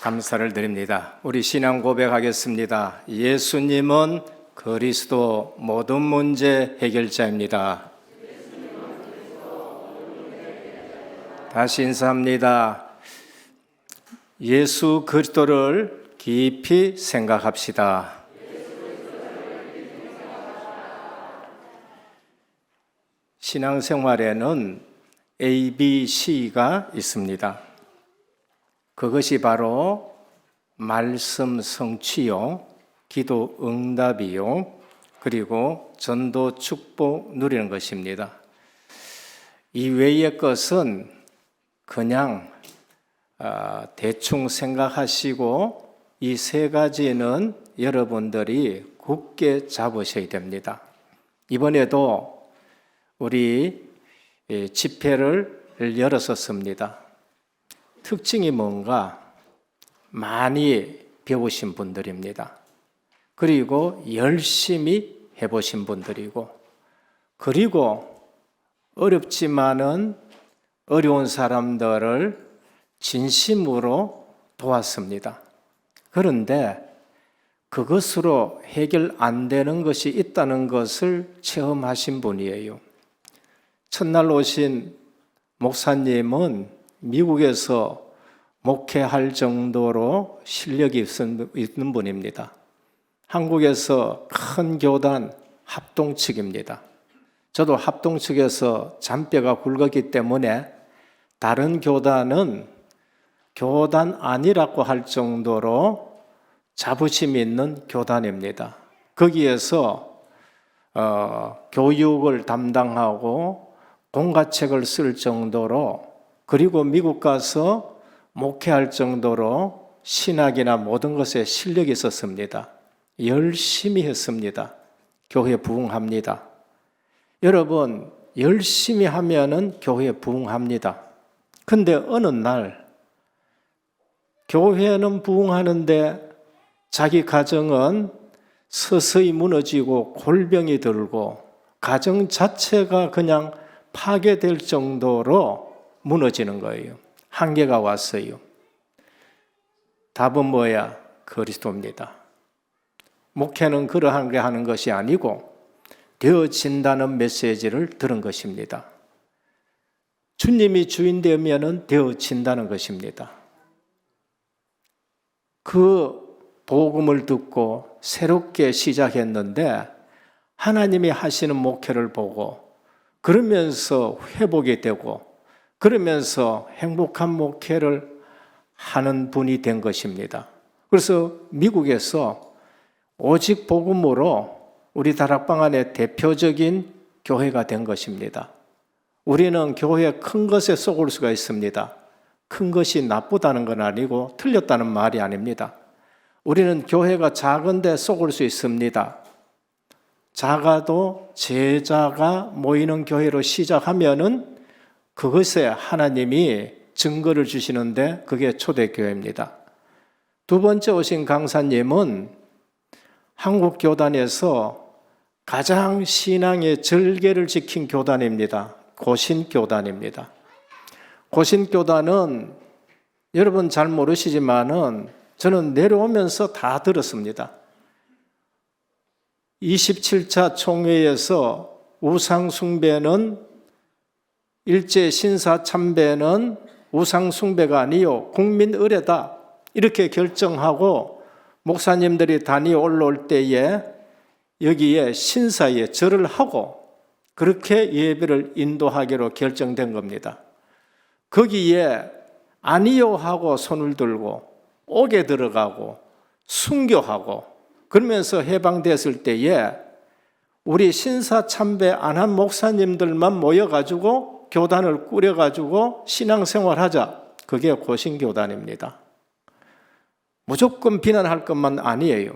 감사를 드립니다. 우리 신앙 고백하겠습니다. 예수님은 그리스도 모든 문제 해결자입니다. 다시 인사합니다. 예수 그리스도를 깊이 생각합시다. 신앙생활에는 ABC가 있습니다. 그것이 바로 말씀 성취요, 기도 응답이요, 그리고 전도 축복 누리는 것입니다. 이 외의 것은 그냥 대충 생각하시고 이 세 가지는 여러분들이 굳게 잡으셔야 됩니다. 이번에도 우리 집회를 열었었습니다. 특징이 뭔가 많이 배우신 분들입니다. 그리고 열심히 해보신 분들이고, 그리고 어렵지만은 어려운 사람들을 진심으로 도왔습니다. 그런데 그것으로 해결 안 되는 것이 있다는 것을 체험하신 분이에요. 첫날 오신 목사님은 미국에서 목회할 정도로 실력이 있는 분입니다. 한국에서 큰 교단 합동 측입니다. 저도 합동 측에서 잔뼈가 굵었기 때문에 다른 교단은 교단 아니라고 할 정도로 자부심이 있는 교단입니다. 거기에서 교육을 담당하고 공과책을 쓸 정도로, 그리고 미국 가서 목회할 정도로 신학이나 모든 것에 실력이 있었습니다. 열심히 했습니다. 교회 부흥합니다. 여러분, 열심히 하면은 교회 부흥합니다. 근데 어느 날 교회는 부흥하는데 자기 가정은 서서히 무너지고 골병이 들고 가정 자체가 그냥 파괴될 정도로 무너지는 거예요. 한계가 왔어요. 답은 뭐야? 그리스도입니다. 목회는 그러하게 하는 것이 아니고 되어진다는 메시지를 들은 것입니다. 주님이 주인 되면 되어진다는 것입니다. 그 복음을 듣고 새롭게 시작했는데 하나님이 하시는 목회를 보고 그러면서 회복이 되고 그러면서 행복한 목회를 하는 분이 된 것입니다. 그래서 미국에서 오직 복음으로 우리 다락방 안에 대표적인 교회가 된 것입니다. 우리는 교회 큰 것에 속을 수가 있습니다. 큰 것이 나쁘다는 건 아니고 틀렸다는 말이 아닙니다. 우리는 교회가 작은데 속을 수 있습니다. 작아도 제자가 모이는 교회로 시작하면은 그것에 하나님이 증거를 주시는데 그게 초대교회입니다. 두 번째 오신 강사님은 한국 교단에서 가장 신앙의 절개를 지킨 교단입니다. 고신교단입니다. 고신교단은 여러분 잘 모르시지만은 저는 내려오면서 다 들었습니다. 27차 총회에서 우상숭배는 일제 신사참배는 우상숭배가 아니요 국민의례다 이렇게 결정하고 목사님들이 단위 올라올 때에 여기에 신사에 절을 하고 그렇게 예배를 인도하기로 결정된 겁니다. 거기에 아니요 하고 손을 들고 옥에 들어가고 순교하고 그러면서 해방됐을 때에 우리 신사 참배 안 한 목사님들만 모여가지고 교단을 꾸려가지고 신앙생활하자. 그게 고신교단입니다. 무조건 비난할 것만 아니에요.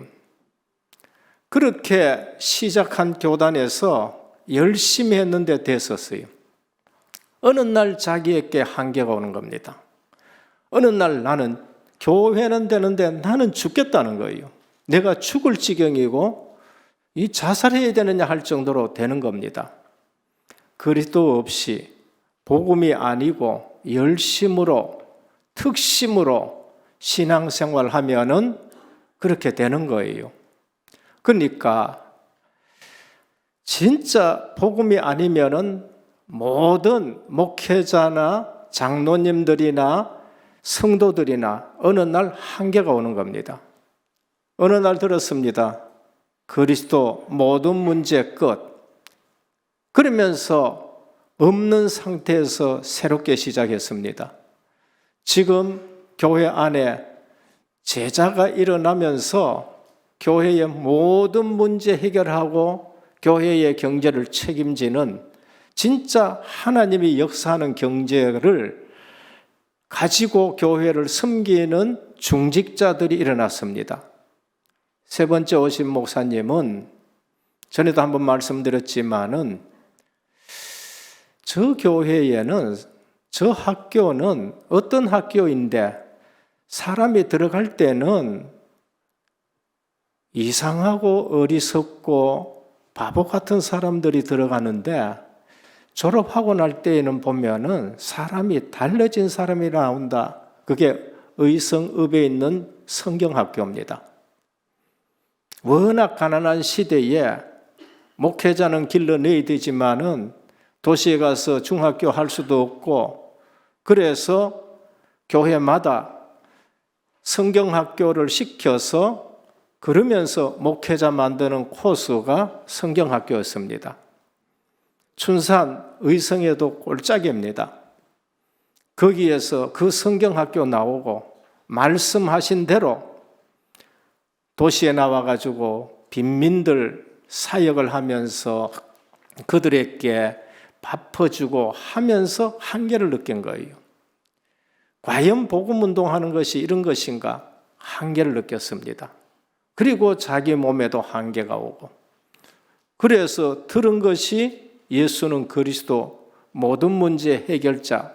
그렇게 시작한 교단에서 열심히 했는데 됐었어요. 어느 날 자기에게 한계가 오는 겁니다. 어느 날 나는 교회는 되는데 나는 죽겠다는 거예요. 내가 죽을 지경이고 이 자살해야 되느냐 할 정도로 되는 겁니다. 그리스도 없이 복음이 아니고 열심으로 특심으로 신앙생활 하면은 그렇게 되는 거예요. 그러니까 진짜 복음이 아니면은 모든 목회자나 장로님들이나 성도들이나 어느 날 한계가 오는 겁니다. 어느 날 들었습니다. 그리스도 모든 문제 끝. 그러면서 없는 상태에서 새롭게 시작했습니다. 지금 교회 안에 제자가 일어나면서 교회의 모든 문제 해결하고 교회의 경제를 책임지는 진짜 하나님이 역사하는 경제를 가지고 교회를 섬기는 중직자들이 일어났습니다. 세 번째 오신 목사님은 전에도 한번 말씀드렸지만은 저 교회에는 저 학교는 어떤 학교인데 사람이 들어갈 때는 이상하고 어리석고 바보 같은 사람들이 들어가는데 졸업하고 날 때에는 보면은 사람이 달라진 사람이 나온다. 그게 의성읍에 있는 성경학교입니다. 워낙 가난한 시대에 목회자는 길러내야 되지만은 도시에 가서 중학교 할 수도 없고 그래서 교회마다 성경학교를 시켜서 그러면서 목회자 만드는 코스가 성경학교였습니다. 춘산 의성에도 꼴짝입니다. 거기에서 그 성경학교 나오고 말씀하신 대로 도시에 나와가지고 빈민들 사역을 하면서 그들에게 밥퍼주고 하면서 한계를 느낀 거예요. 과연 복음운동하는 것이 이런 것인가? 한계를 느꼈습니다. 그리고 자기 몸에도 한계가 오고 그래서 들은 것이 예수는 그리스도 모든 문제 해결자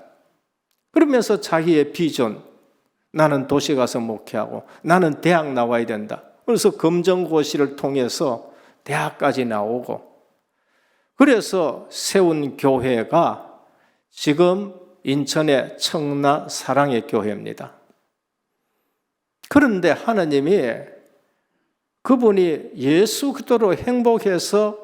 그러면서 자기의 비전 나는 도시 가서 목회하고 나는 대학 나와야 된다. 그래서 검정고시를 통해서 대학까지 나오고 그래서 세운 교회가 지금 인천의 청라 사랑의 교회입니다. 그런데 하나님이 그분이 예수 그리스도로 행복해서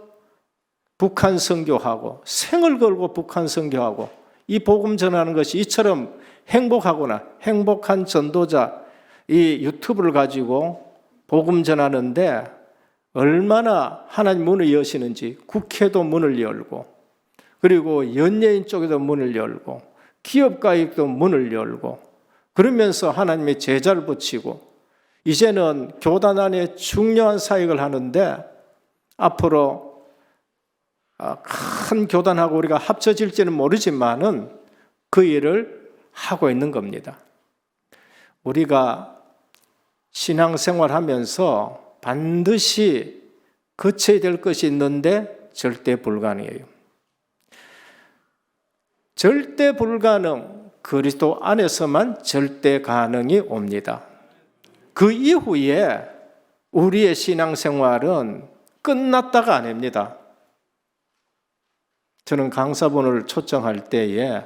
북한 선교하고 생을 걸고 북한 선교하고 이 복음 전하는 것이 이처럼 행복하구나. 행복한 전도자 이 유튜브를 가지고 복음 전하는데 얼마나 하나님 문을 여시는지 국회도 문을 열고 그리고 연예인 쪽에도 문을 열고 기업가에도 문을 열고 그러면서 하나님의 제자를 붙이고 이제는 교단 안에 중요한 사역을 하는데 앞으로 큰 교단하고 우리가 합쳐질지는 모르지만은 그 일을 하고 있는 겁니다. 우리가 신앙생활하면서 반드시 거쳐야 될 것이 있는데 절대 불가능해요. 절대 불가능, 그리스도 안에서만 절대 가능이 옵니다. 그 이후에 우리의 신앙생활은 끝났다가 아닙니다. 저는 강사분을 초청할 때에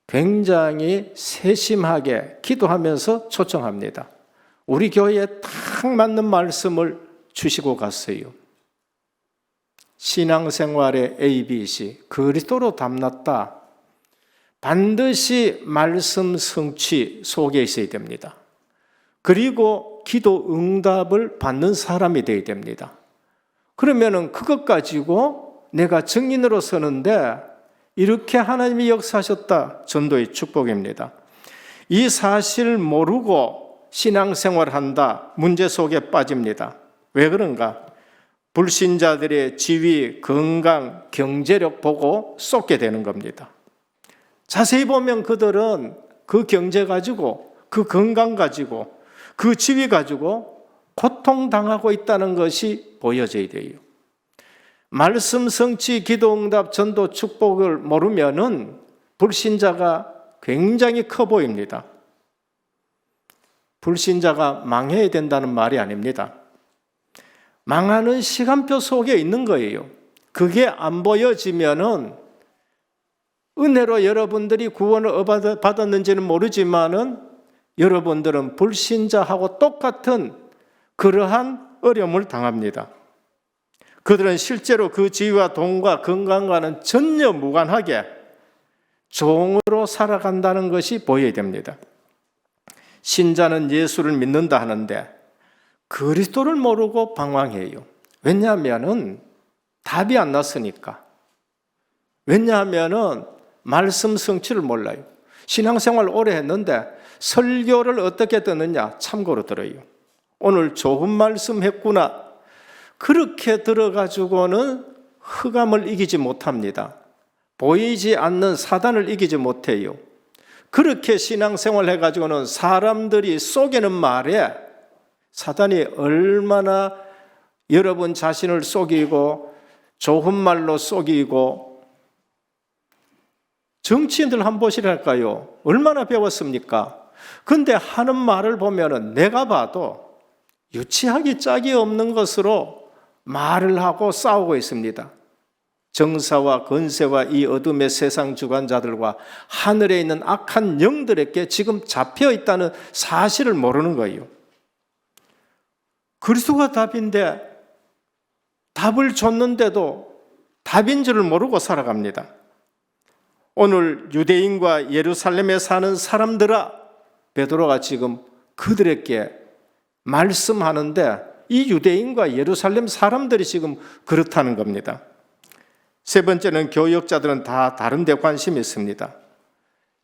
굉장히 세심하게 기도하면서 초청합니다. 우리 교회에 딱 맞는 말씀을 주시고 갔어요. 신앙생활의 ABC, 그리스도로 담났다. 반드시 말씀 성취 속에 있어야 됩니다. 그리고 기도 응답을 받는 사람이 되어야 됩니다. 그러면은 그것 가지고 내가 증인으로 서는데 이렇게 하나님이 역사하셨다. 전도의 축복입니다. 이 사실 모르고 신앙생활한다. 문제 속에 빠집니다. 왜 그런가? 불신자들의 지위, 건강, 경제력 보고 쏟게 되는 겁니다. 자세히 보면 그들은 그 경제 가지고, 그 건강 가지고, 그 지위 가지고 고통당하고 있다는 것이 보여져야 돼요. 말씀 성취, 기도 응답, 전도 축복을 모르면은 불신자가 굉장히 커 보입니다. 불신자가 망해야 된다는 말이 아닙니다. 망하는 시간표 속에 있는 거예요. 그게 안 보여지면은 은혜로 여러분들이 구원을 받았는지는 모르지만은 여러분들은 불신자하고 똑같은 그러한 어려움을 당합니다. 그들은 실제로 그 지위와 돈과 건강과는 전혀 무관하게 종으로 살아간다는 것이 보여야 됩니다. 신자는 예수를 믿는다 하는데 그리스도를 모르고 방황해요. 왜냐하면 답이 안 났으니까. 왜냐하면 말씀 성취를 몰라요. 신앙생활 오래 했는데 설교를 어떻게 듣느냐 참고로 들어요. 오늘 좋은 말씀 했구나. 그렇게 들어가지고는 흑암을 이기지 못합니다. 보이지 않는 사단을 이기지 못해요. 그렇게 신앙생활 해가지고는 사람들이 속이는 말에 사단이 얼마나 여러분 자신을 속이고 좋은 말로 속이고, 정치인들 한 보시랄까요? 얼마나 배웠습니까? 근데 하는 말을 보면은 내가 봐도 유치하기 짝이 없는 것으로 말을 하고 싸우고 있습니다. 정사와 권세와 이 어둠의 세상 주관자들과 하늘에 있는 악한 영들에게 지금 잡혀 있다는 사실을 모르는 거예요. 그리스도가 답인데 답을 줬는데도 답인 줄을 모르고 살아갑니다. 오늘 유대인과 예루살렘에 사는 사람들아, 베드로가 지금 그들에게 말씀하는데 이 유대인과 예루살렘 사람들이 지금 그렇다는 겁니다. 세 번째는 교역자들은 다 다른 데 관심이 있습니다.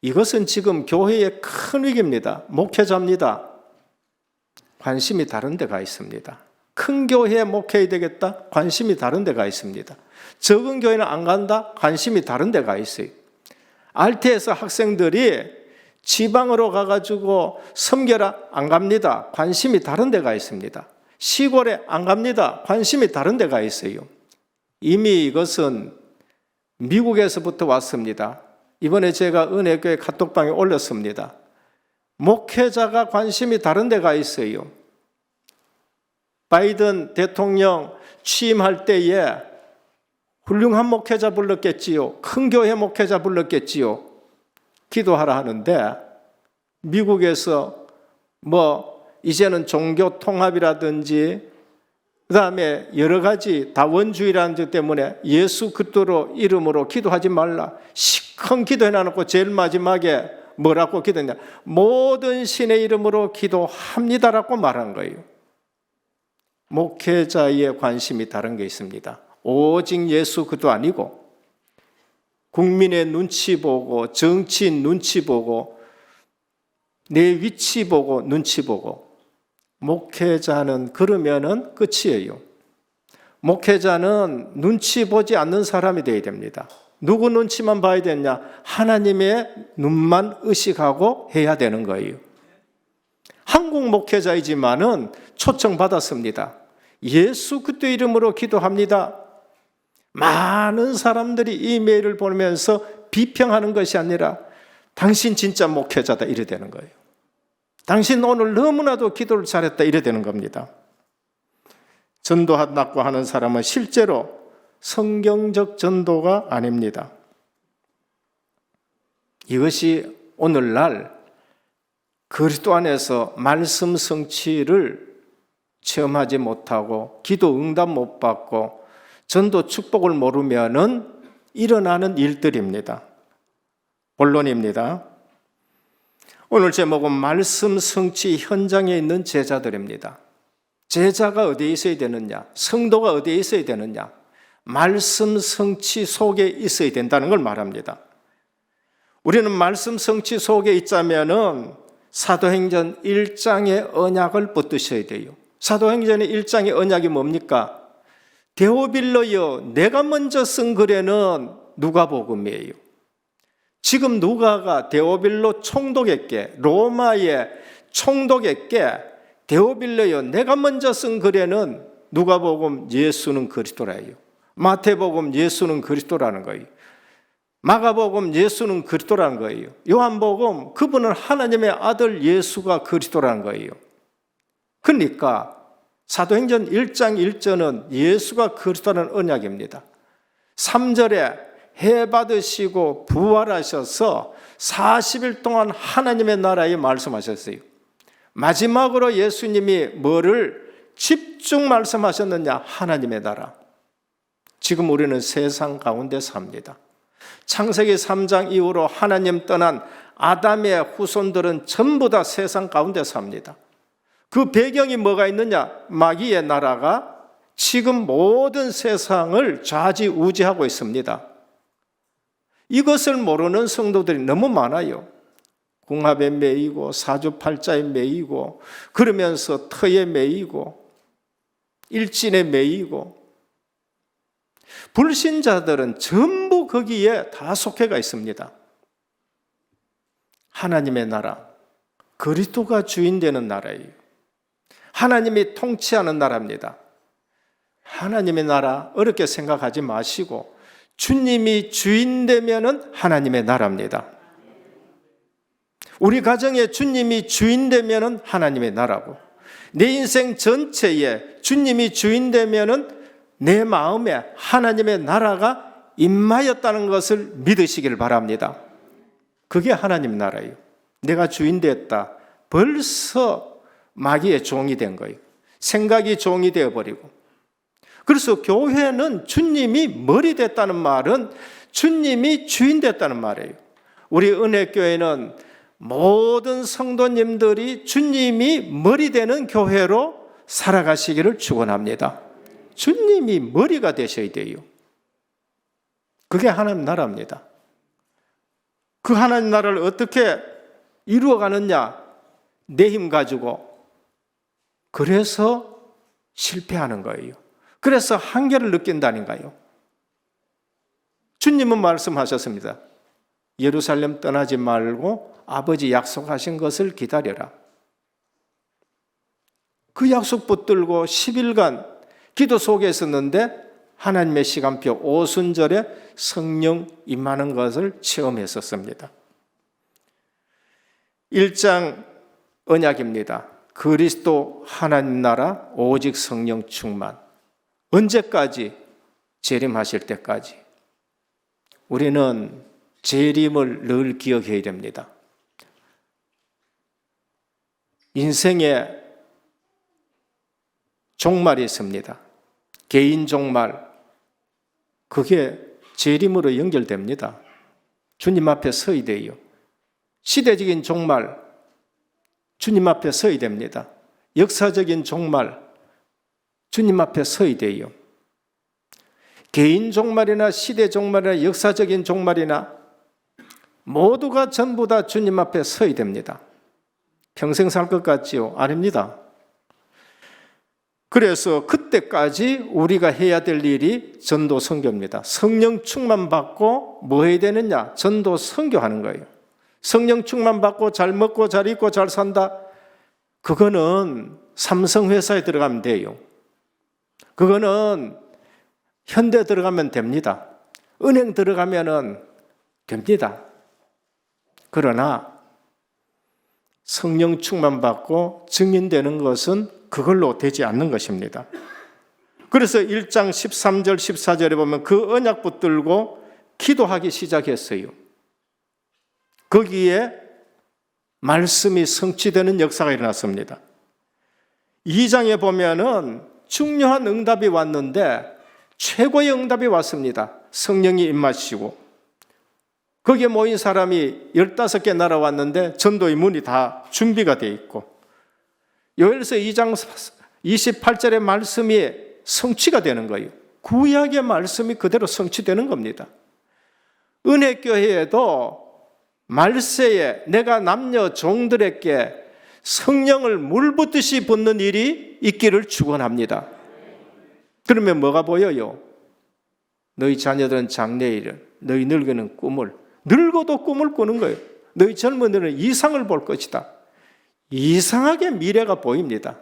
이것은 지금 교회의 큰 위기입니다. 목회자입니다. 관심이 다른 데가 있습니다. 큰 교회에 목회해야 되겠다? 관심이 다른 데가 있습니다. 적은 교회는 안 간다? 관심이 다른 데가 있어요. RT에서 학생들이 지방으로 가가지고 섬겨라? 안 갑니다. 관심이 다른 데가 있습니다. 시골에 안 갑니다. 관심이 다른 데가 있어요. 이미 이것은 미국에서부터 왔습니다. 이번에 제가 은혜교회 카톡방에 올렸습니다. 목회자가 관심이 다른 데가 있어요. 바이든 대통령 취임할 때에 훌륭한 목회자 불렀겠지요. 큰 교회 목회자 불렀겠지요. 기도하라 하는데 미국에서 이제는 종교 통합이라든지 그다음에 여러 가지 다원주의라는 것 때문에 예수 그리스도 이름으로 기도하지 말라. 시큰 기도해놔놓고 제일 마지막에 뭐라고 기도했냐? 모든 신의 이름으로 기도합니다라고 말한 거예요. 목회자의 관심이 다른 게 있습니다. 오직 예수 그도 아니고 국민의 눈치 보고 정치인 눈치 보고 내 위치 보고 눈치 보고, 목회자는 그러면은 끝이에요. 목회자는 눈치 보지 않는 사람이 되어야 됩니다. 누구 눈치만 봐야 되냐? 하나님의 눈만 의식하고 해야 되는 거예요. 한국 목회자이지만은 초청받았습니다. 예수 그리스도 이름으로 기도합니다. 많은 사람들이 이메일을 보내면서 비평하는 것이 아니라 당신 진짜 목회자다 이래 되는 거예요. 당신 오늘 너무나도 기도를 잘했다 이래 되는 겁니다. 전도한다고 하는 사람은 실제로 성경적 전도가 아닙니다. 이것이 오늘날 그리스도 안에서 말씀 성취를 체험하지 못하고 기도 응답 못 받고 전도 축복을 모르면은 일어나는 일들입니다. 본론입니다. 오늘 제목은 말씀 성취 현장에 있는 제자들입니다. 제자가 어디에 있어야 되느냐? 성도가 어디에 있어야 되느냐? 말씀 성취 속에 있어야 된다는 걸 말합니다. 우리는 말씀 성취 속에 있자면은 사도행전 1장의 언약을 붙드셔야 돼요. 사도행전의 1장의 언약이 뭡니까? 데오빌로여, 내가 먼저 쓴 글에는 누가복음이에요. 지금 누가가 데오빌로 총독에게, 로마의 총독에게 데오빌로여, 내가 먼저 쓴 글에는 누가복음 예수는 그리스도라요. 마태복음 예수는 그리스도라는 거예요. 마가복음 예수는 그리스도라는 거예요. 요한복음 그분은 하나님의 아들 예수가 그리스도라는 거예요. 그러니까 사도행전 1장 1절은 예수가 그리스도라는 언약입니다. 3절에 해받으시고 부활하셔서 40일 동안 하나님의 나라에 말씀하셨어요. 마지막으로 예수님이 뭐를 집중 말씀하셨느냐? 하나님의 나라. 지금 우리는 세상 가운데 삽니다. 창세기 3장 이후로 하나님 떠난 아담의 후손들은 전부 다 세상 가운데 삽니다. 그 배경이 뭐가 있느냐? 마귀의 나라가 지금 모든 세상을 좌지우지하고 있습니다. 이것을 모르는 성도들이 너무 많아요. 궁합에 매이고 사주팔자에 매이고 그러면서 터에 매이고 일진에 매이고 불신자들은 전부 거기에 다 속해가 있습니다. 하나님의 나라, 그리스도가 주인 되는 나라예요. 하나님이 통치하는 나라입니다. 하나님의 나라 어렵게 생각하지 마시고 주님이 주인 되면은 하나님의 나라입니다. 우리 가정에 주님이 주인 되면은 하나님의 나라고, 내 인생 전체에 주님이 주인 되면은 내 마음에 하나님의 나라가 임하였다는 것을 믿으시길 바랍니다. 그게 하나님 나라예요. 내가 주인 됐다. 벌써 마귀의 종이 된 거예요. 생각이 종이 되어버리고. 그래서 교회는 주님이 머리 됐다는 말은 주님이 주인 됐다는 말이에요. 우리 은혜교회는 모든 성도님들이 주님이 머리 되는 교회로 살아가시기를 축원합니다. 주님이 머리가 되셔야 돼요. 그게 하나님 나라입니다. 그 하나님 나라를 어떻게 이루어가느냐? 내 힘 가지고. 그래서 실패하는 거예요. 그래서 한계를 느낀다니까요. 주님은 말씀하셨습니다. 예루살렘 떠나지 말고 아버지 약속하신 것을 기다려라. 그 약속 붙들고 10일간 기도 속에 있었는데 하나님의 시간표 오순절에 성령 임하는 것을 체험했었습니다. 1장 언약입니다. 그리스도 하나님 나라 오직 성령 충만. 언제까지? 재림하실 때까지. 우리는 재림을 늘 기억해야 됩니다. 인생에 종말이 있습니다. 개인 종말, 그게 재림으로 연결됩니다. 주님 앞에 서야 돼요. 시대적인 종말, 주님 앞에 서야 됩니다. 역사적인 종말, 주님 앞에 서야 돼요. 개인 종말이나 시대 종말이나 역사적인 종말이나 모두가 전부 다 주님 앞에 서야 됩니다. 평생 살 것 같지요? 아닙니다. 그래서 그때까지 우리가 해야 될 일이 전도 선교입니다. 성령 충만 받고 뭐 해야 되느냐? 전도 선교하는 거예요. 성령 충만 받고 잘 먹고 잘 입고 잘 산다. 그거는 삼성회사에 들어가면 돼요. 그거는 현대 들어가면 됩니다. 은행 들어가면 됩니다. 그러나 성령 충만 받고 증인되는 것은 그걸로 되지 않는 것입니다. 그래서 1장 13절 14절에 보면 그 언약 붙들고 기도하기 시작했어요. 거기에 말씀이 성취되는 역사가 일어났습니다. 2장에 보면은 중요한 응답이 왔는데 최고의 응답이 왔습니다. 성령이 임하시고 거기에 모인 사람이 15개 나라 왔는데 전도의 문이 다 준비가 되어 있고 요엘서 2장 28절의 말씀이 성취가 되는 거예요. 구약의 말씀이 그대로 성취되는 겁니다. 은혜교회에도 말세에 내가 남녀 종들에게 성령을 물붓듯이 붓는 일이 있기를 축원합니다. 그러면 뭐가 보여요? 너희 자녀들은 장래일을, 너희 늙은이는 꿈을, 늙어도 꿈을 꾸는 거예요. 너희 젊은이는 이상을 볼 것이다. 이상하게 미래가 보입니다.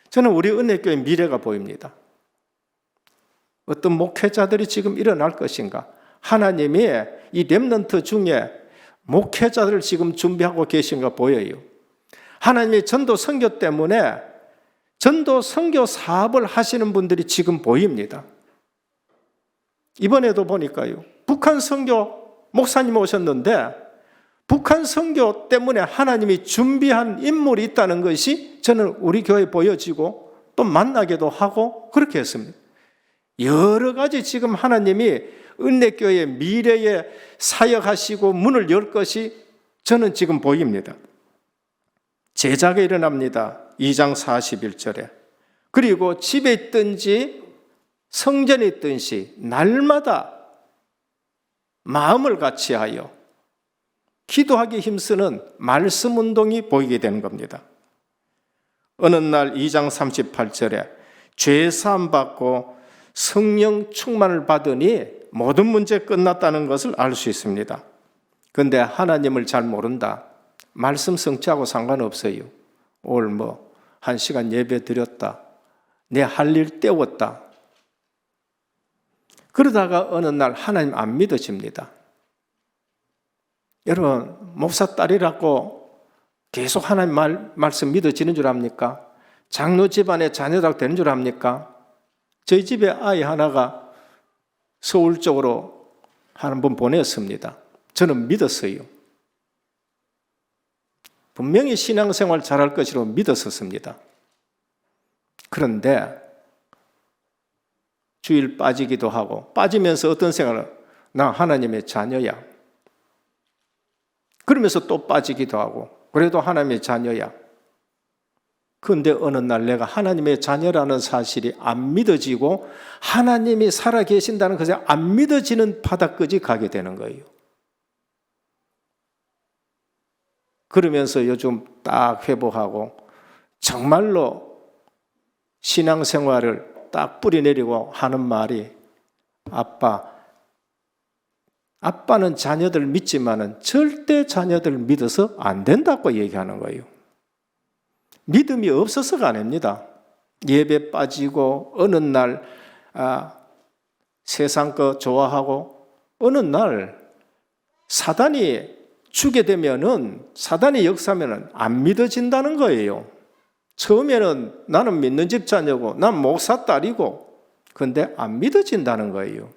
저는 우리 은혜교회 미래가 보입니다. 어떤 목회자들이 지금 일어날 것인가? 하나님이 이 렘넌트 중에 목회자들을 지금 준비하고 계신가 보여요. 하나님의 전도 선교 때문에 전도 선교 사업을 하시는 분들이 지금 보입니다. 이번에도 보니까요. 북한 선교 목사님 오셨는데 북한 선교 때문에 하나님이 준비한 인물이 있다는 것이 저는 우리 교회에 보여지고 또 만나기도 하고 그렇게 했습니다. 여러 가지 지금 하나님이 은혜교회 미래에 사역하시고 문을 열 것이 저는 지금 보입니다. 제자가 일어납니다. 2장 41절에. 그리고 집에 있든지 성전에 있든지 날마다 마음을 같이하여 기도하기 힘쓰는 말씀 운동이 보이게 되는 겁니다. 어느 날 2장 38절에 죄사함 받고 성령 충만을 받으니 모든 문제 끝났다는 것을 알 수 있습니다. 그런데 하나님을 잘 모른다. 말씀 성취하고 상관없어요. 오늘 1시간 예배 드렸다. 내 할 일 때웠다. 그러다가 어느 날 하나님 안 믿어집니다. 여러분, 목사 딸이라고 계속 하나님 말씀 믿어지는 줄 압니까? 장로 집안에 자녀가 되는 줄 압니까? 저희 집에 아이 하나가 서울 쪽으로 한 번 보냈습니다. 저는 믿었어요. 분명히 신앙생활 잘할 것이라고 믿었었습니다. 그런데 주일 빠지기도 하고 빠지면서 어떤 생각을 나 하나님의 자녀야. 그러면서 또 빠지기도 하고 그래도 하나님의 자녀야. 그런데 어느 날 내가 하나님의 자녀라는 사실이 안 믿어지고 하나님이 살아계신다는 것이 안 믿어지는 바닥까지 가게 되는 거예요. 그러면서 요즘 딱 회복하고 정말로 신앙생활을 딱 뿌리내리고 하는 말이 아빠는 자녀들 믿지만은 절대 자녀들 믿어서 안 된다고 얘기하는 거예요. 믿음이 없어서가 아닙니다. 예배 빠지고 어느 날 세상 거 좋아하고 어느 날 사단이 주게 되면은 사단이 역사하면은 안 믿어진다는 거예요. 처음에는 나는 믿는 집 자녀고 난 목사 딸이고 그런데 안 믿어진다는 거예요.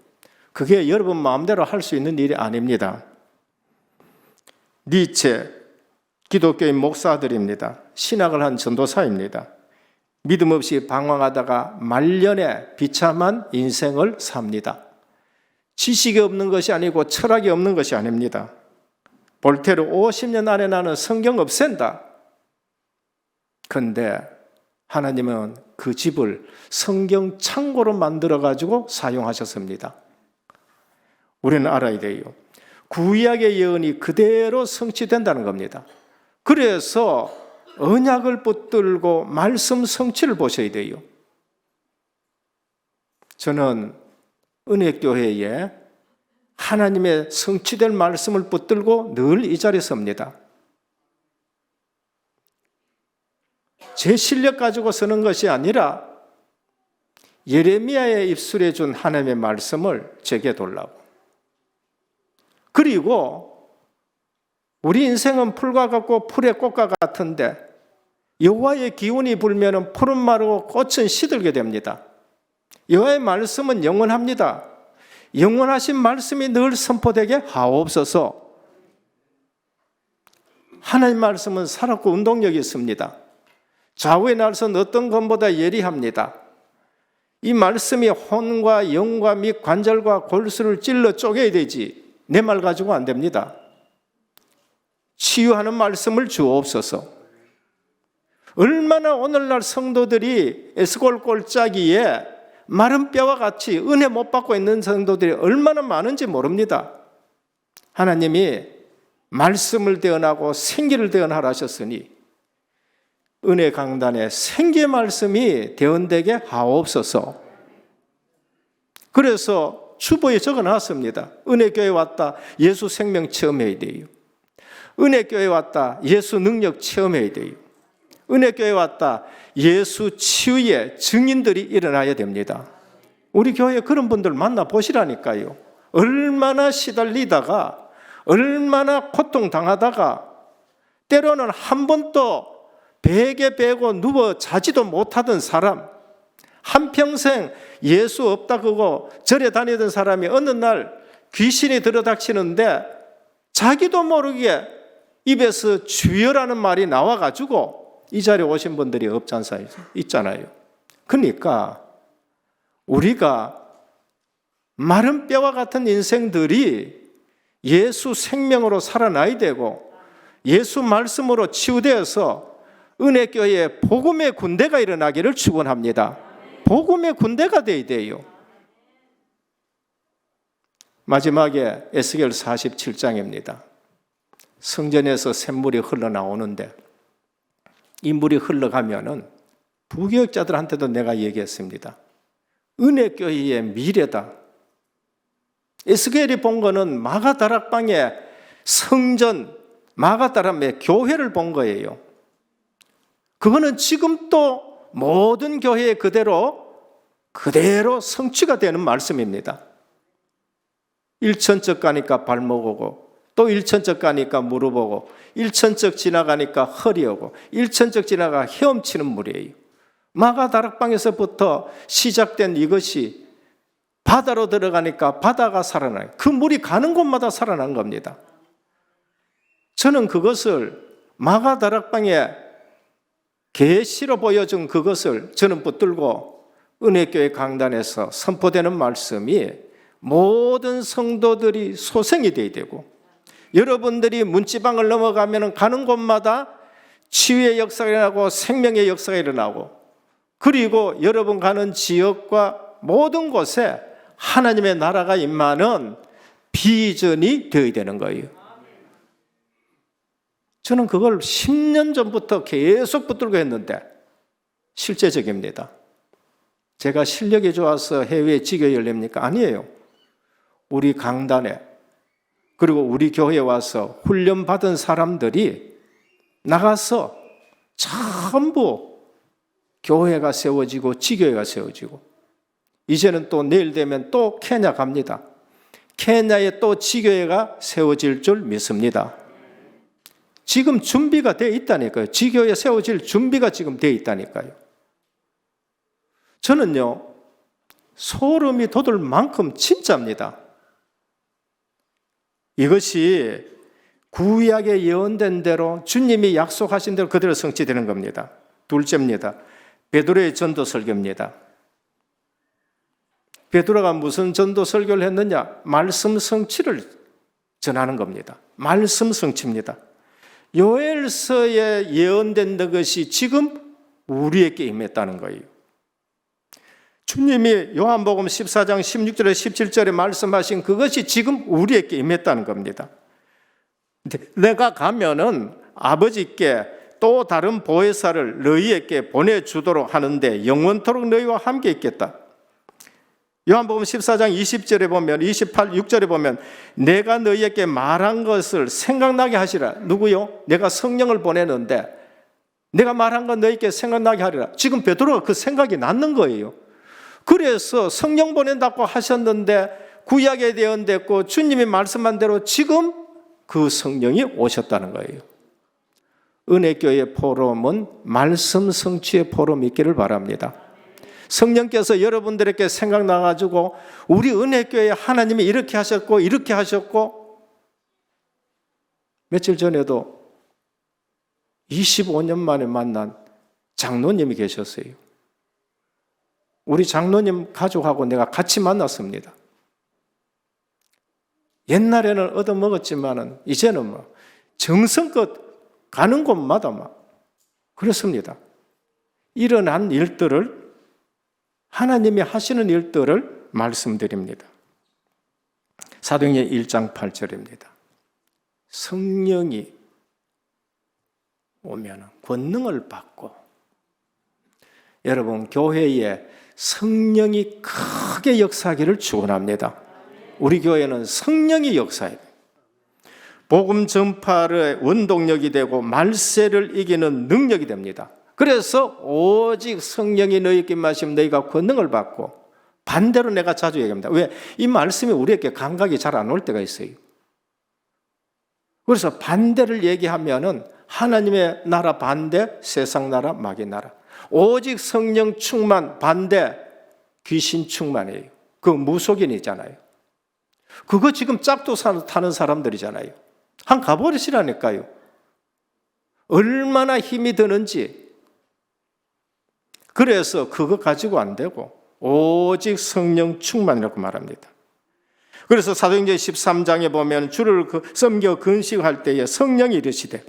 그게 여러분 마음대로 할 수 있는 일이 아닙니다. 니체 기독교인 목사들입니다. 신학을 한 전도사입니다. 믿음 없이 방황하다가 말년에 비참한 인생을 삽니다. 지식이 없는 것이 아니고 철학이 없는 것이 아닙니다. 볼테르 50년 안에 나는 성경 없앤다. 그런데 하나님은 그 집을 성경 창고로 만들어가지고 사용하셨습니다. 우리는 알아야 돼요. 구약의 예언이 그대로 성취된다는 겁니다. 그래서 언약을 붙들고 말씀 성취를 보셔야 돼요. 저는 은혜교회에 하나님의 성취될 말씀을 붙들고 늘 이 자리에 섭니다. 제 실력 가지고 서는 것이 아니라 예레미야의 입술에 준 하나님의 말씀을 제게 돌라고. 그리고 우리 인생은 풀과 같고 풀의 꽃과 같은데 여호와의 기운이 불면 풀은 마르고 꽃은 시들게 됩니다. 여호와의 말씀은 영원합니다. 영원하신 말씀이 늘 선포되게 하옵소서. 하나님 말씀은 살았고 운동력이 있습니다. 좌우의 날선 어떤 것보다 예리합니다. 이 말씀이 혼과 영과 및 관절과 골수를 찔러 쪼개야 되지 내 말 가지고 안 됩니다. 치유하는 말씀을 주옵소서. 얼마나 오늘날 성도들이 에스골 골짜기에 마른 뼈와 같이 은혜 못 받고 있는 성도들이 얼마나 많은지 모릅니다. 하나님이 말씀을 대언하고 생기를 대언하라 하셨으니 은혜 강단에 생기의 말씀이 대언되게 하옵소서. 그래서 주보에 적어놨습니다. 은혜교회 왔다 예수 생명 체험해야 돼요. 은혜교회 왔다 예수 능력 체험해야 돼요. 은혜교회 왔다 예수 치유의 증인들이 일어나야 됩니다. 우리 교회에 그런 분들 만나보시라니까요. 얼마나 시달리다가 얼마나 고통당하다가 때로는 한 번도 베개 베고 누워 자지도 못하던 사람, 한평생 예수 없다 그거 절에 다니던 사람이 어느 날 귀신이 들어닥치는데 자기도 모르게 입에서 주여라는 말이 나와가지고 이 자리에 오신 분들이 있잖아요. 그러니까 우리가 마른 뼈와 같은 인생들이 예수 생명으로 살아나야 되고 예수 말씀으로 치유되어서 은혜교회에 복음의 군대가 일어나기를 축원합니다. 복음의 군대가 되어야 돼요. 마지막에 에스겔 47장입니다. 성전에서 샘물이 흘러나오는데 이 물이 흘러가면은 부교육자들한테도 내가 얘기했습니다. 은혜교회의 미래다. 에스겔이 본 거는 마가다락방의 성전, 마가다락방의 교회를 본 거예요. 그거는 지금도 모든 교회에 그대로 성취가 되는 말씀입니다. 1천적 가니까 발목 오고 또 1천적 가니까 무릎 오고 1천적 지나가니까 허리 오고 1천적 지나가 헤엄치는 물이에요. 마가다락방에서부터 시작된 이것이 바다로 들어가니까 바다가 살아나요. 그 물이 가는 곳마다 살아난 겁니다. 저는 그것을 마가다락방에 계시로 보여준 그것을 저는 붙들고 은혜교회 강단에서 선포되는 말씀이 모든 성도들이 소생이 되어야 되고 여러분들이 문지방을 넘어가면 가는 곳마다 치유의 역사가 일어나고 생명의 역사가 일어나고 그리고 여러분 가는 지역과 모든 곳에 하나님의 나라가 임하는 비전이 되어야 되는 거예요. 저는 그걸 10년 전부터 계속 붙들고 했는데 실제적입니다. 제가 실력이 좋아서 해외에 지교회 열립니까? 아니에요. 우리 강단에 그리고 우리 교회에 와서 훈련받은 사람들이 나가서 전부 교회가 세워지고 지교회가 세워지고 이제는 또 내일 되면 또 케냐 갑니다. 케냐에 또 지교회가 세워질 줄 믿습니다. 지금 준비가 되어 있다니까요. 지교회 세워질 준비가 지금 되어 있다니까요. 저는요, 소름이 돋을 만큼 진짜입니다. 이것이 구약에 예언된 대로 주님이 약속하신 대로 그대로 성취되는 겁니다. 둘째입니다. 베드로의 전도 설교입니다. 베드로가 무슨 전도 설교를 했느냐? 말씀 성취를 전하는 겁니다. 말씀 성취입니다. 요엘서에 예언된 것이 지금 우리에게 임했다는 거예요. 주님이 요한복음 14장 16절에 17절에 말씀하신 그것이 지금 우리에게 임했다는 겁니다. 내가 가면은 아버지께 또 다른 보혜사를 너희에게 보내주도록 하는데 영원토록 너희와 함께 있겠다. 요한복음 14장 20절에 보면 6절에 보면 내가 너희에게 말한 것을 생각나게 하시라. 누구요? 내가 성령을 보내는데 내가 말한 건 너희에게 생각나게 하리라. 지금 베드로가 그 생각이 났는 거예요. 그래서 성령 보낸다고 하셨는데 구약에 예언됐고 주님이 말씀한 대로 지금 그 성령이 오셨다는 거예요. 은혜교회 포럼은 말씀 성취의 포럼이 있기를 바랍니다. 성령께서 여러분들에게 생각나가지고 우리 은혜교회 하나님이 이렇게 하셨고 며칠 전에도 25년 만에 만난 장로님이 계셨어요. 우리 장로님 가족하고 내가 같이 만났습니다. 옛날에는 얻어먹었지만은 이제는 정성껏 가는 곳마다 그렇습니다. 일어난 일들을 하나님이 하시는 일들을 말씀드립니다. 사도행전 1장 8절입니다. 성령이 오면 권능을 받고 여러분 교회에 성령이 크게 역사하기를 축원합니다. 우리 교회는 성령이 역사해요. 복음 전파의 원동력이 되고 말세를 이기는 능력이 됩니다. 그래서 오직 성령이 너희에게 임하시면 너희가 권능을 받고 반대로 내가 자주 얘기합니다. 왜? 이 말씀이 우리에게 감각이 잘 안 올 때가 있어요. 그래서 반대를 얘기하면은 하나님의 나라 반대, 세상 나라, 마귀 나라. 오직 성령 충만 반대, 귀신 충만이에요. 그 무속인이잖아요. 그거 지금 짝도 타는 사람들이잖아요. 한 가버리시라니까요. 얼마나 힘이 드는지. 그래서 그거 가지고 안 되고 오직 성령 충만이라고 말합니다. 그래서 사도행전 13장에 보면 주를 섬겨 근식할 때에 성령이 이르시되,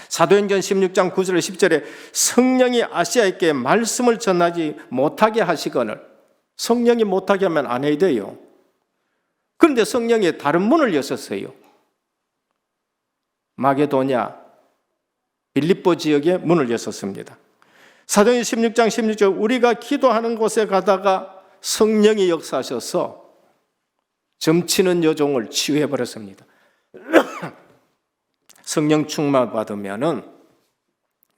사도행전 16장 9절 10절에 성령이 아시아에게 말씀을 전하지 못하게 하시거늘, 성령이 못하게 하면 안 해야 돼요. 그런데 성령이 다른 문을 여셨어요. 마게도냐, 빌립보 지역에 문을 여셨습니다. 사도행전 16장 16절 우리가 기도하는 곳에 가다가 성령이 역사하셔서 점치는 여종을 치유해버렸습니다. 성령 충만 받으면은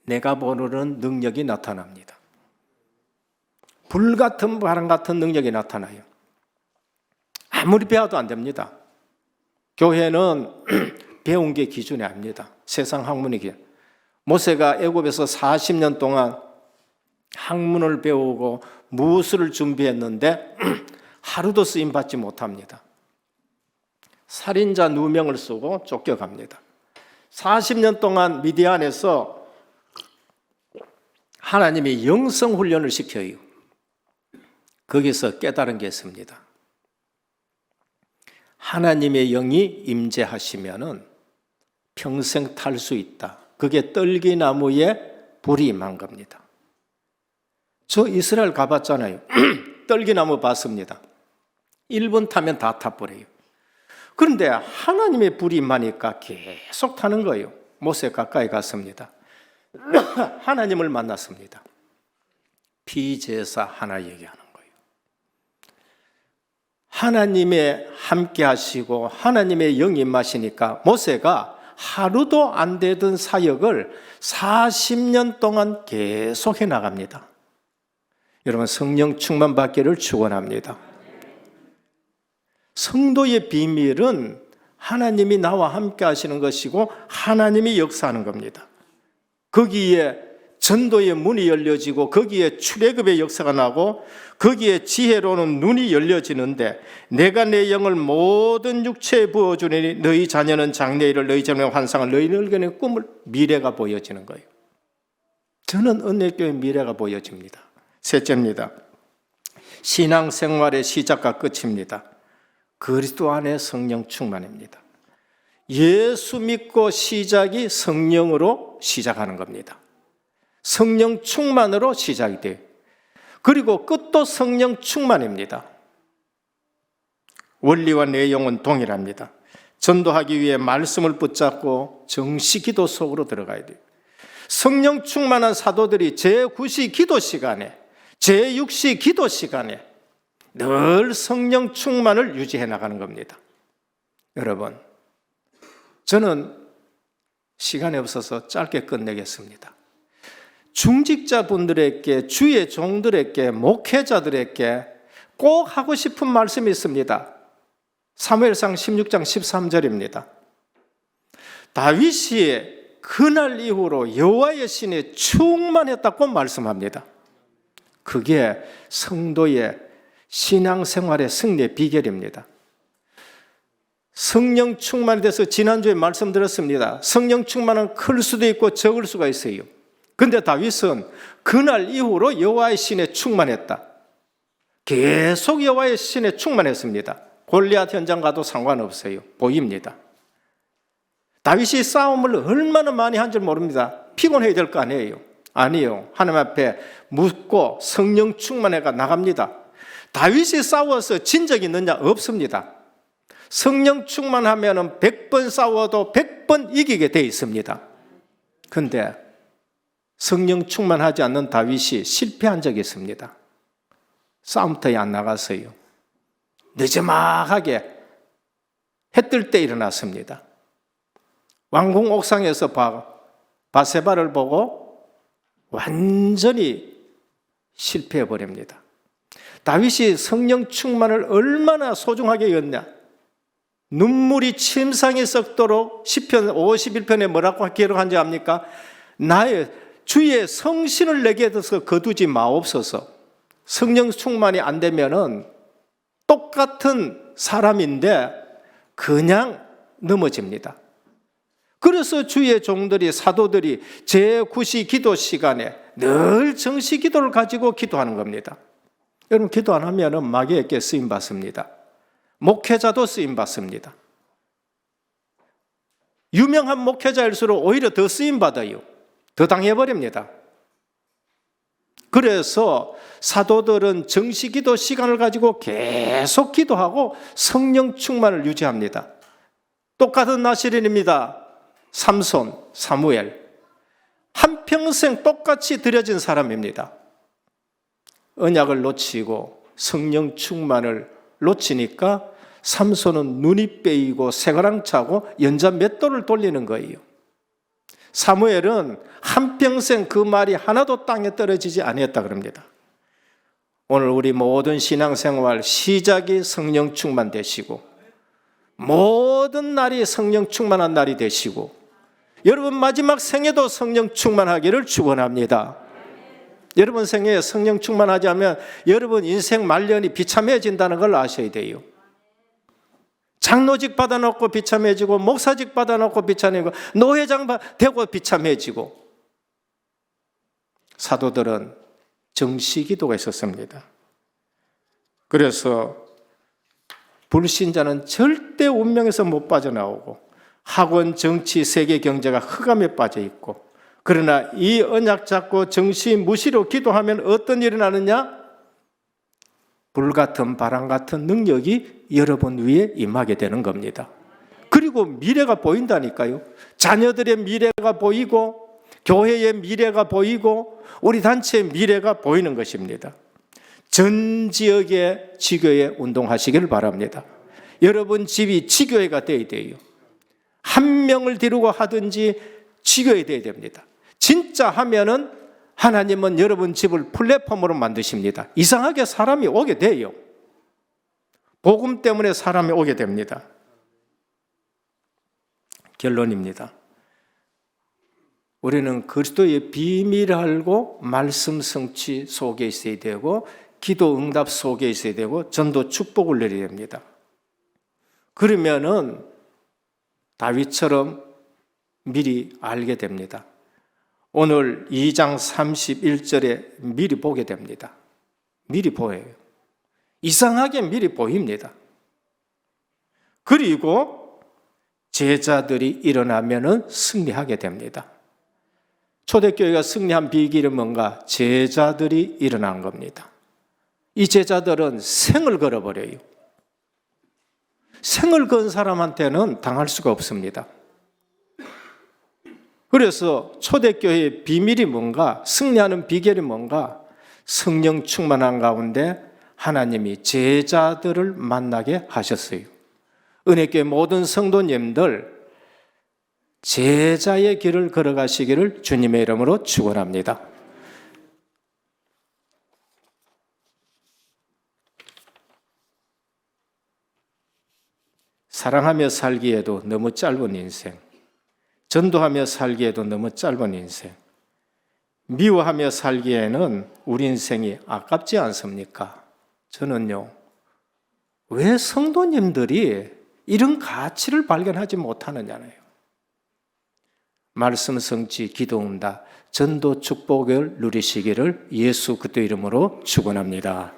내가 모르는 능력이 나타납니다. 불같은 바람 같은 능력이 나타나요. 아무리 배워도 안 됩니다. 교회는 배운 게 기준이 아닙니다. 세상 학문이 기준. 모세가 애굽에서 40년 동안 학문을 배우고 무술을 준비했는데 하루도 쓰임 받지 못합니다. 살인자 누명을 쓰고 쫓겨갑니다. 40년 동안 미디안에서 하나님이 영성 훈련을 시켜요. 거기서 깨달은 게 있습니다. 하나님의 영이 임재하시면은 평생 탈 수 있다. 그게 떨기나무에 불이 임한 겁니다. 저 이스라엘 가봤잖아요. 떨기나무 봤습니다. 1분 타면 다 타버려요. 그런데 하나님의 불이 임하니까 계속 타는 거예요. 모세 가까이 갔습니다. 하나님을 만났습니다. 피제사 하나 얘기하는 거예요. 하나님의 함께 하시고 하나님의 영이 임하시니까 모세가 하루도 안 되던 사역을 40년 동안 계속 해나갑니다. 여러분, 성령 충만 받기를 축원합니다. 성도의 비밀은 하나님이 나와 함께 하시는 것이고 하나님이 역사하는 겁니다. 거기에 전도의 문이 열려지고 거기에 출애굽의 역사가 나고 거기에 지혜로는 눈이 열려지는데, 내가 내 영을 모든 육체에 부어주니 너희 자녀는 장래일을, 너희 자녀의 환상을, 너희 늙은의 꿈을, 미래가 보여지는 거예요. 저는 은혜교회 미래가 보여집니다. 셋째입니다. 신앙생활의 시작과 끝입니다. 그리스도 안에 성령 충만입니다. 예수 믿고 시작이 성령으로 시작하는 겁니다. 성령 충만으로 시작이 돼요. 그리고 끝도 성령 충만입니다. 원리와 내용은 동일합니다. 전도하기 위해 말씀을 붙잡고 정시 기도 속으로 들어가야 돼요. 성령 충만한 사도들이 제9시 기도 시간에, 제6시 기도 시간에 늘 성령 충만을 유지해 나가는 겁니다. 여러분, 저는 시간이 없어서 짧게 끝내겠습니다. 중직자분들에게, 주의 종들에게, 목회자들에게 꼭 하고 싶은 말씀이 있습니다. 사무엘상 16장 13절입니다. 다윗이 그날 이후로 여호와의 신에 충만했다고 말씀합니다. 그게 성도의 신앙생활의 승리의 비결입니다. 성령 충만에 대해서 지난주에 말씀드렸습니다. 성령 충만은 클 수도 있고 적을 수가 있어요. 그런데 다윗은 그날 이후로 여호와의 신에 충만했다. 계속 여호와의 신에 충만했습니다. 골리앗 현장 가도 상관없어요. 보입니다. 다윗이 싸움을 얼마나 많이 한 줄 모릅니다. 피곤해야 될 거 아니에요. 아니요. 하나님 앞에 묻고 성령 충만해가 나갑니다. 다윗이 싸워서 진 적이 있느냐? 없습니다. 성령 충만하면 100번 싸워도 100번 이기게 돼 있습니다. 그런데 성령 충만하지 않는 다윗이 실패한 적이 있습니다. 싸움터에 안 나갔어요. 늦지막하게 해 뜰 때 일어났습니다. 왕궁 옥상에서 바세바를 보고 완전히 실패해버립니다. 다윗이 성령 충만을 얼마나 소중하게 여겼냐. 눈물이 침상에 썩도록 시편 51편에 뭐라고 기록한지 압니까? 나의 주의 성신을 내게 해서 거두지 마옵소서. 성령 충만이 안 되면은 똑같은 사람인데 그냥 넘어집니다. 그래서 주의 종들이, 사도들이 제9시 기도 시간에 늘 정시 기도를 가지고 기도하는 겁니다. 여러분, 기도 안 하면 마귀에게 쓰임 받습니다. 목회자도 쓰임 받습니다. 유명한 목회자일수록 오히려 더 쓰임 받아요. 더 당해버립니다. 그래서 사도들은 정시 기도 시간을 가지고 계속 기도하고 성령 충만을 유지합니다. 똑같은 나시린입니다. 삼손, 사무엘. 한평생 똑같이 들여진 사람입니다. 언약을 놓치고 성령 충만을 놓치니까 삼손은 눈이 빼이고 쇠가랑 차고 연자 몇 돌을 돌리는 거예요. 사무엘은 한평생 그 말이 하나도 땅에 떨어지지 아니었다 그럽니다. 오늘 우리 모든 신앙생활 시작이 성령 충만 되시고 모든 날이 성령 충만한 날이 되시고 여러분 마지막 생에도 성령 충만하기를 축원합니다. 여러분 생애에 성령 충만하지 않으면 여러분 인생 말년이 비참해진다는 걸 아셔야 돼요. 장로직 받아놓고 비참해지고 목사직 받아놓고 비참해지고 노회장 되고 비참해지고. 사도들은 정시기도가 있었습니다. 그래서 불신자는 절대 운명에서 못 빠져나오고 학원, 정치, 세계 경제가 흑암에 빠져 있고, 그러나 이 언약 잡고 정시 무시로 기도하면 어떤 일이 나느냐? 불같은 바람 같은 능력이 여러분 위에 임하게 되는 겁니다. 그리고 미래가 보인다니까요. 자녀들의 미래가 보이고 교회의 미래가 보이고 우리 단체의 미래가 보이는 것입니다. 전 지역의 지교회 운동하시기를 바랍니다. 여러분 집이 지교회가 되어야 돼요. 한 명을 데리고 하든지 지교회 되어야 됩니다. 진짜 하면은 하나님은 여러분 집을 플랫폼으로 만드십니다. 이상하게 사람이 오게 돼요. 복음 때문에 사람이 오게 됩니다. 결론입니다. 우리는 그리스도의 비밀을 알고 말씀 성취 속에 있어야 되고 기도 응답 속에 있어야 되고 전도 축복을 누려야 됩니다. 그러면은 다윗처럼 미리 알게 됩니다. 오늘 2장 31절에 미리 보게 됩니다. 미리 보여요. 이상하게 미리 보입니다. 그리고 제자들이 일어나면은 승리하게 됩니다. 초대교회가 승리한 비결은 뭔가? 제자들이 일어난 겁니다. 이 제자들은 생을 걸어버려요. 생을 건 사람한테는 당할 수가 없습니다. 그래서 초대교회의 비밀이 뭔가? 승리하는 비결이 뭔가? 성령 충만한 가운데 하나님이 제자들을 만나게 하셨어요. 은혜교회 모든 성도님들 제자의 길을 걸어가시기를 주님의 이름으로 축원합니다. 사랑하며 살기에도 너무 짧은 인생, 전도하며 살기에도 너무 짧은 인생, 미워하며 살기에는 우리 인생이 아깝지 않습니까? 저는요, 왜 성도님들이 이런 가치를 발견하지 못하느냐네요. 말씀 성취, 기도 응답, 전도 축복을 누리시기를 예수 그리스도 이름으로 축원합니다.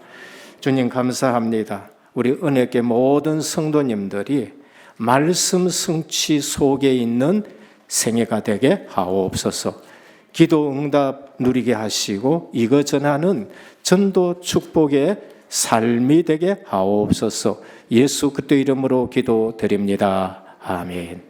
주님 감사합니다. 우리 은혜교회 모든 성도님들이 말씀 성취 속에 있는 생애가 되게 하옵소서. 기도 응답 누리게 하시고 이거 전하는 전도 축복의 삶이 되게 하옵소서. 예수 그리스도 이름으로 기도드립니다. 아멘.